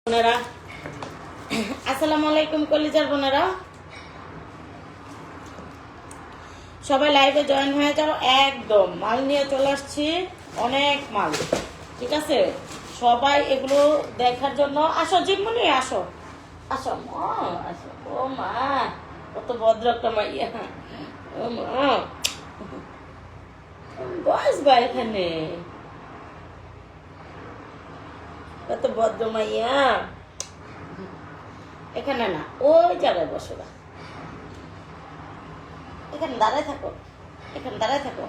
বোনেরা, আসসালামু আলাইকুম কলিজার বোনেরা, সবাই লাইভে জয়েন হয়ে যাও। একদম মাল নিয়ে চলে আসছি, অনেক মাল। ঠিক আছে, সবাই এগুলো দেখার জন্য আসো। জিম্মনি আসো, আসো মা, আসো। ও মা, কত ভদ্র একটা মাইয়া। ও মা, বয়স বা এখানে কত ভদ্র মাইয়া। এখানে না, ওই জায়গায় বসো না, এখানে দাঁড়ায় থাকো, এখানে দাঁড়ায় থাকো।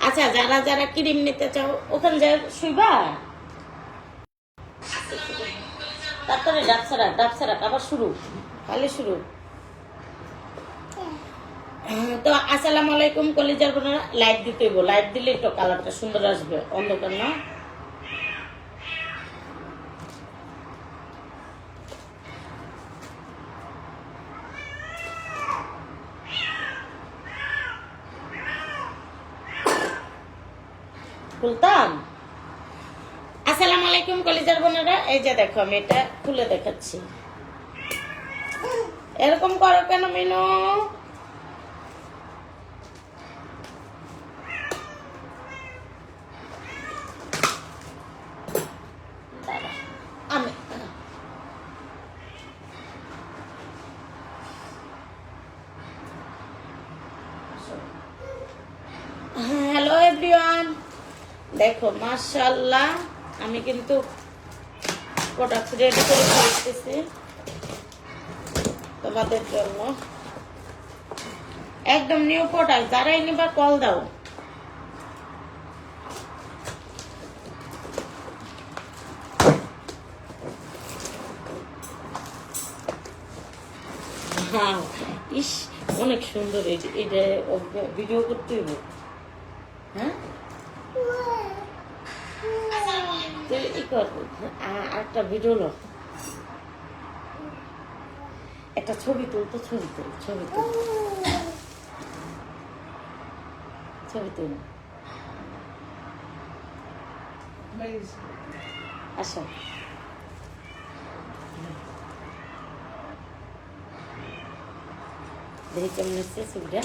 আচ্ছা, যারা যারা ক্রিম নিতে চাও ওখানে যা শুইবা। তারপরে ডাবসারা আবার শুরু, খালি শুরু। তো আসসালামু আলাইকুম কলিজার বোনেরা, লাইট দিতে হইব, লাইট দিলে একটু কালারটা সুন্দর আসবে, অন্ধকার না। খুলতাম। আসসালামু আলাইকুম কলিজার বোনেরা, এই যে দেখো আমি এটা খুলে দেখাচ্ছি। এরকম করো কেন মিনু? আমি হ্যালো এভরিওয়ান, দেখো মাশাআল্লাহ আমি কিন্তু প্রোডাক্ট রেডি করে ফেলতেছি তোমাদের জন্য। একদম নিউ প্রোডাক্ট, যারাই নিবা কল দাও। হ্যাঁ, ইস অনেক সুন্দর। এটা ভিডিও করতে হইব। হ্যাঁ, একটা ভিডিও লো, একটা ছবি তুল, তো ছবি তুল, ছবি তুল, ছবি তুল। আসো, দেখি কেমন হচ্ছে ছবিটা।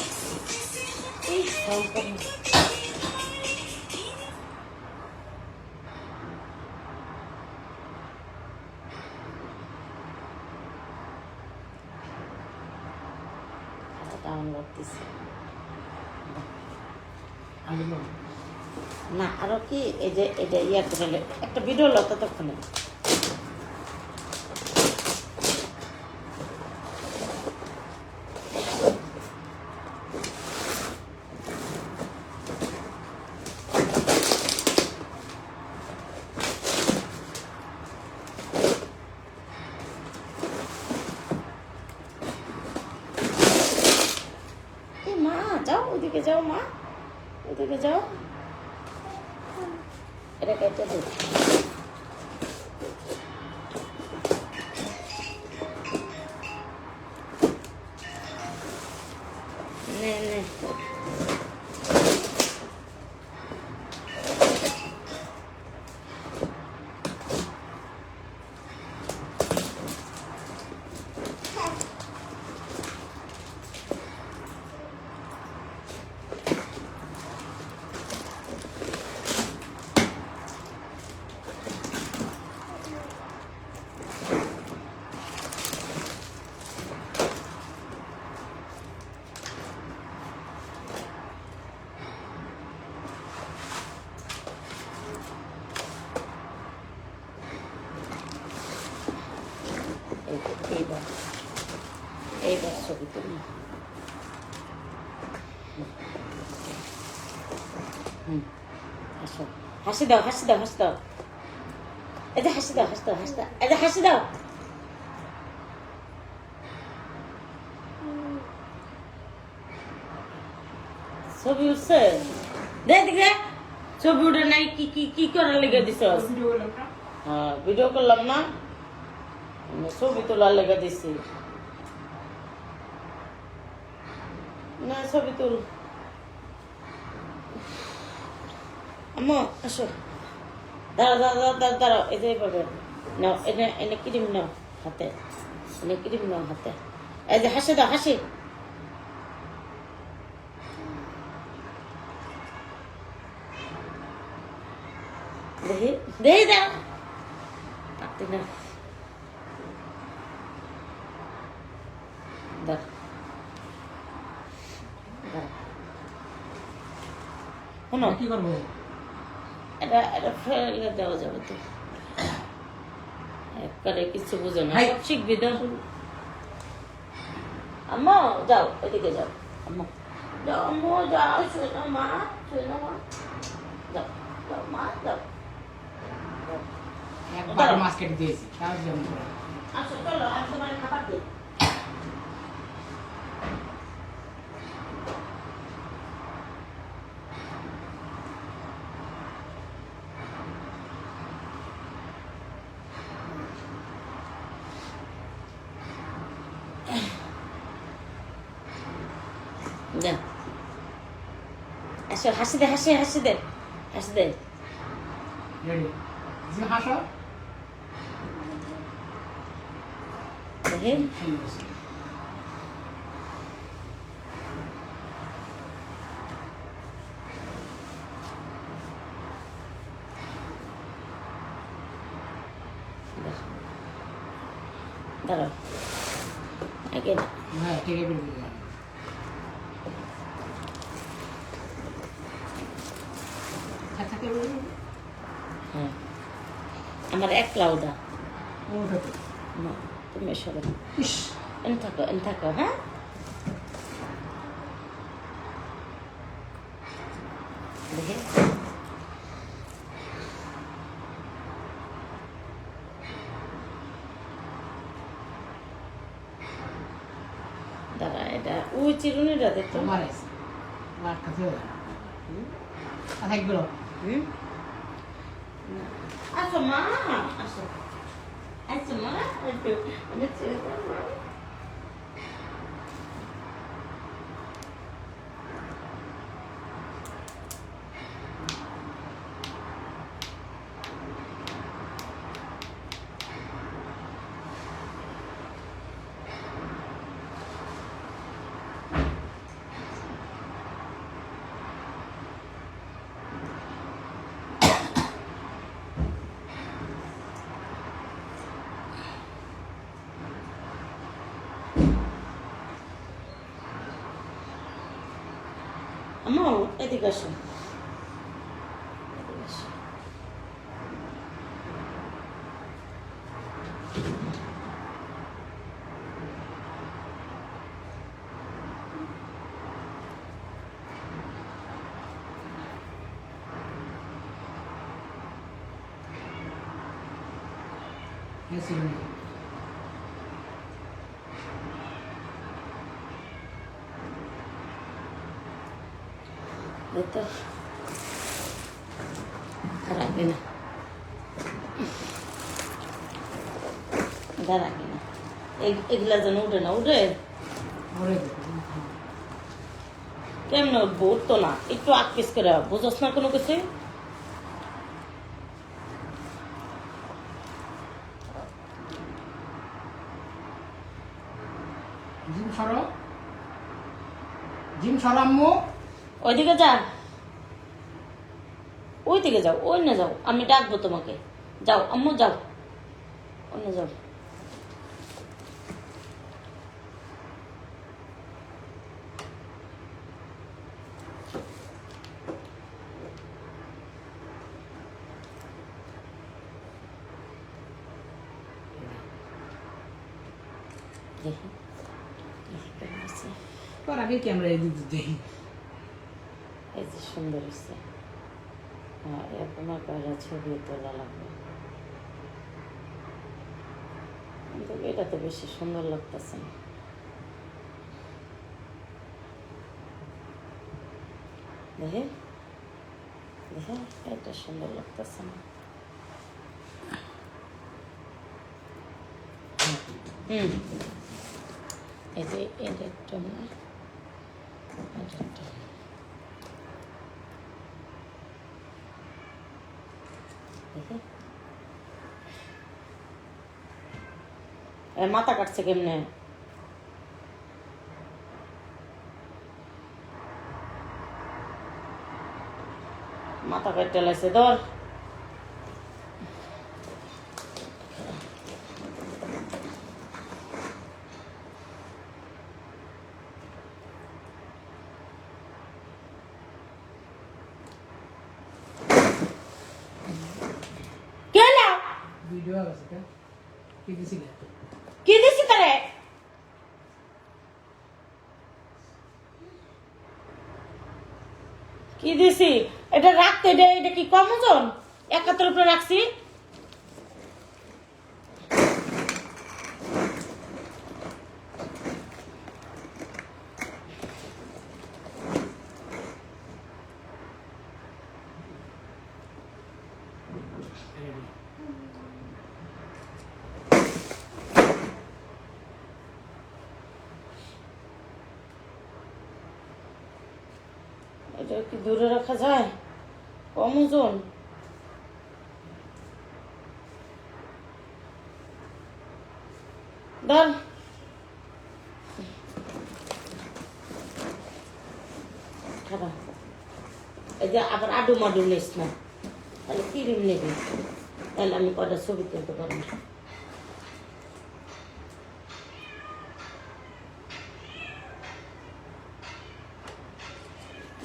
ডাউনলোড দিছি না, আরো কি এই যে এটা ইয়া করে একটা ভিডিও লো ততক্ষণে। মা যাও, ওদিকে যাও, মা ওদিকে যাও, এটা কেটে দে। নে নে, এইবার এইবার ছবি তুলি। আসো, হাসি দাও, হাসি দাও, হাসি দাও, এই যে হাসি দাও, হাসি দাও, হাসি দাও, এই যে হাসি দাও। ছবি উঠছে, দেখ দেখ, ছবি উঠে নাই। কি কি কি করার লেগে দিছ? হ্যাঁ, ভিডিও করলাম না, ছবি তোলার লেগে দিছি না। ছবি তুল আম্মু, আসো। দাঁড়াও দাঁড়াও দাঁড়াও দাঁড়াও, এই যে এইভাবে নাও, এনে এনে ক্রিম নাও হাতে, এনে ক্রিম নাও হাতে। এই যে হাসি দাও, হাসি। দেখি দেখি দাও, পারতি না। দাও, দাও। শোনো, কি করবো? এটা এটা ফেলে দেওয়া যাবে তো, একবারে কিছু বুঝো না, হাই। সব শিখবি তো। আম্মা যাও, ওইদিকে যাও। আম্মা যাও, আম্মু যাও, শুয়ে নাও মা, শুয়ে নাও মা। যাও যাও মা, যাও। একবার মাছ কেটে দিয়েছি, তাও যেমন করে। আসো চলো, আমি তোমার খাবার দিই। যা, আসো, হাসি দে, হাসি হাসি দে, হাসি দে। রেডি? জি হাসো। দেখি সুন্দর। দাঁড়াও, আগে না। হ্যাঁ, ঠিক আছে, বেরিয়ে যাবে। আচ্ছা, কে বেরিয়ে যাবে? হ্যাঁ, আমার এক লাউডা। ওটা তো। না, তুমি সরো, ইস, এন থাকো, হ্যাঁ। দেখি দাঁড়া, এটা ওই চিরুনিটা দেখতো। তোমার আছে। আমার কাছে। আচ্ছা, এগুলো। হুম, আসো মা, আসো, আসো মা, একটু অনেক ছেড়ে দাও মা। আম্মু এদিকে আসো, এদিকে আসো। হ্যাঁ, সিগুনি। দেখতো, রাখবি না, রাখবি না, এগুলা যেন উঠে না, উঠে ওরে কেমন উঠবো, উঠতো না, একটু আটকিস করে বুঝোস না কোনো কিছু। জিম সরো। জিম সরো আম্মু। ওইদিকে যা, ওই দিকে যাও, ওই না যাও, আমি ডাকবো তোমাকে। যাও আম্মু, যাও, অন্য যাও। দেখি দেখি কেমন আছে। তোর আগে ক্যামেরা এদিকে দেখি। এই যে সুন্দর হচ্ছে। হ্যাঁ, এরকম একটা ছবি তোলা লাগবে, কিন্তু এটা তো বেশি সুন্দর লাগতেছে না। দেখে দেখে এটা সুন্দর লাগতেছে না। হুম, এই যে এটা একটা না, এটা একটা। দেখে মাথা কাটছে কেমনে? মাথা কাটতে লাগছে ধর। কি হলো? ভিডিও আছে কা কি দিছি কে কি দিছি তারে? কি দিছি? এটা রাখতে, এটা কি কম ওজন? এক হাতের উপরে রাখছি। এটা কি দূরে রাখা যায়? কম ওজন। ধর। খারাপ। এই যে আবার আডু মাডু নিস না, তাহলে কিরিম নেবি, তাহলে আমি কটা ছবি তুলতে পারবো।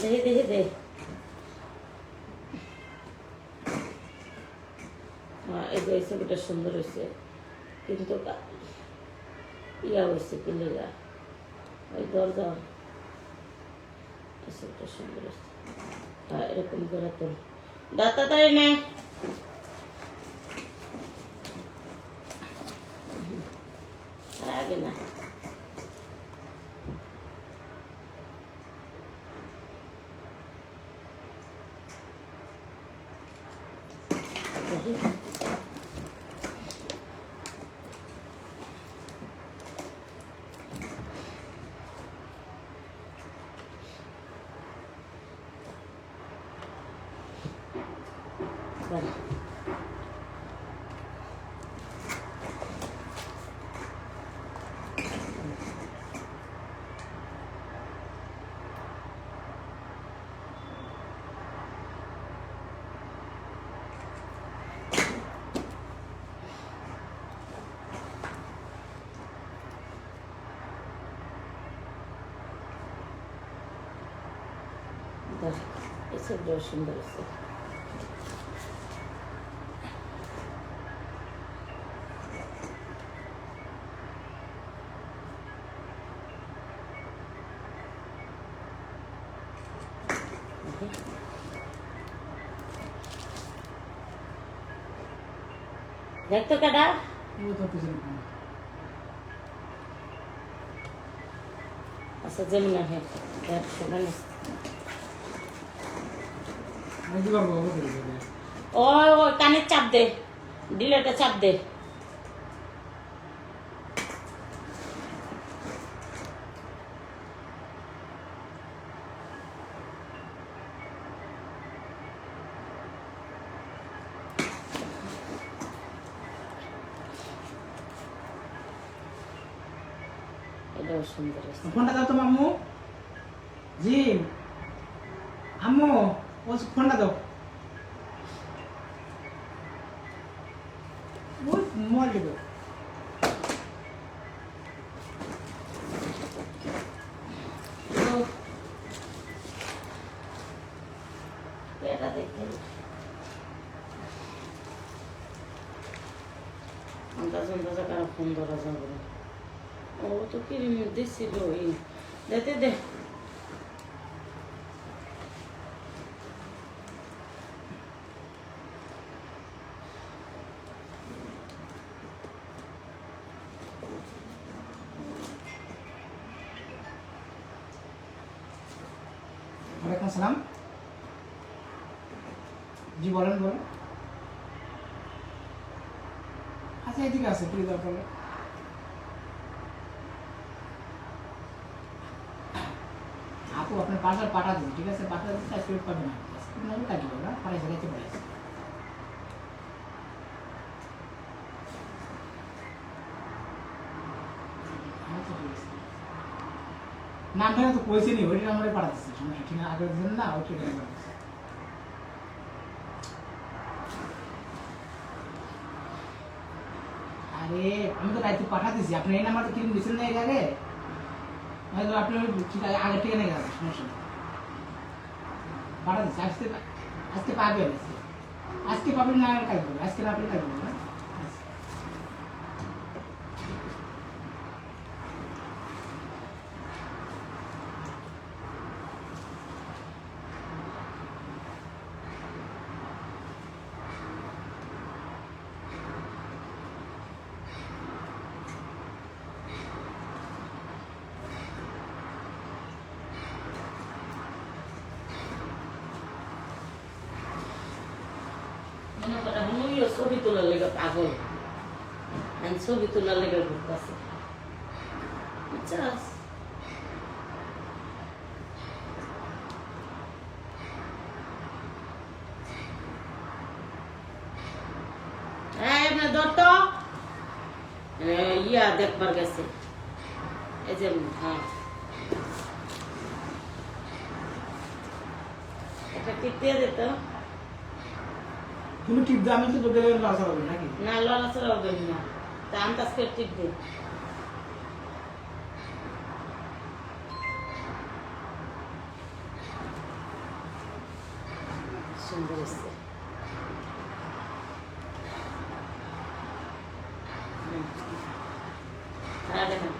দেখে দেখে দে। এই যে এই ছবিটা সুন্দর হয়েছে, কিন্তু ইয়া হয়েছে কি লেগা ওই দরজা, এই ছবিটা সুন্দর হয়েছে। হ্যাঁ, এরকম করে তোর দাঁতা তাই নে। আগে না এই ছবিটা সুন্দর হয়েছে। দেখতো কাটা ও তো পিছনে আচ্ছা যেমন হ্যাঁ দেখ শোনেন আমি কি করবো ও কানের চাপ দে, ডিলেটা চাপ দে। এটাও সুন্দর আছে। ফোনটা দাও তো মাম্মু। জি আম্মু, ও ফোনটা দাও। ওই মোবাইল দেবো। এটা দেখে আন্দাজ আন্দাজে কারো ফোন ধরা যাবে না। ও তো কিরিম দিছিল দেতে দে। ওয়ালাইকুম আসসালাম। জি বলেন বলেন। আচ্ছা এদিকে আছে কি দরকার? আপু আপনার পার্সেল পাঠা দিন, ঠিক আছে? পাঠা দিতে স্ক্রিপ্ট পাবেন না, স্ক্রিপ্ট না কাটি হবে না, পাঠাই যাইতে পারে। নামটা তো কইছি নি ওইটা আমারে পাঠাচ্ছি সমস্যা ঠিক আগে দিন না ওই ঠিকানা পাঠাচ্ছি আরে আমি তো রাইতে পাঠা দিছি আপনি এই নাম্বারটা কিনে দিয়েছেন না এর আগে হয়তো আপনি ঠিক আছে আগে ঠিকানা গেছে সমস্যা নেই পাঠা দিচ্ছি আজকে পাবেন আজকে পাবেন না কাজ করবে আজকে না আপনি কাজ করবেন না মনে করে আমিও ছবি তোলার লেগে পাগল আমি ছবি তোলার লেগে ঘুরতেছি বুঝছাস আপনার দত্ত ইয়া দেখবার গেছে এই যে হ্যাঁ একটা টিপ দিয়ে দিত তুমি টিপ দাও আমি তো তোকে লস হবে নাকি না লড়াচড়া হবে না তা আন্দাজ করে টিপ দে সুন্দর এসছে দেখেন